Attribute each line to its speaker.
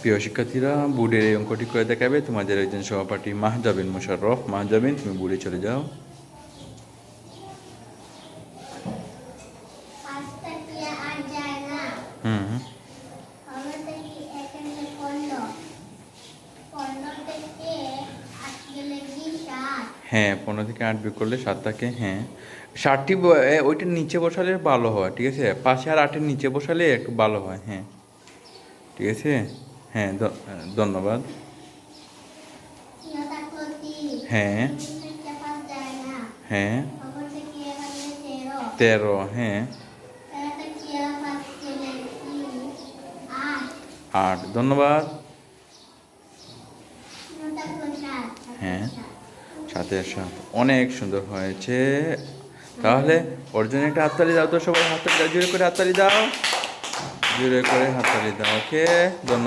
Speaker 1: প্রিয় শিক্ষার্থীরা, বোর্ডের এই অঙ্কটি করে দেখাবে তোমাদের একজন সহপাঠী মাহজাবিন মোশাররফ। মাহজাবিন, তুমি বোর্ডে চলে যাও। হুম হ্যাঁ, 15 থেকে 8 বিয়োগ করলে 7 থাকে। হ্যাঁ, 7টি ওইটার নিচে বসালে ভালো হয়, ঠিক আছে? পাশে আর 8-এর নিচে বসালে একটু ভালো হয়। হ্যাঁ, ঠিক আছে। হ্যাঁ, ধন্যবাদ। হ্যাঁ হ্যাঁ, 13। হ্যাঁ, 8। ধন্যবাদ। হ্যাঁ, 7-এর 7 অনেক সুন্দর হয়েছে। তাহলে ওর জন্য একটা হাততালি দাও তো সবাই। হাততালি দাও, জোরে করে হাততালি দাও, জোরে করে হাততালি দাও। ওকে, ধন্যবাদ।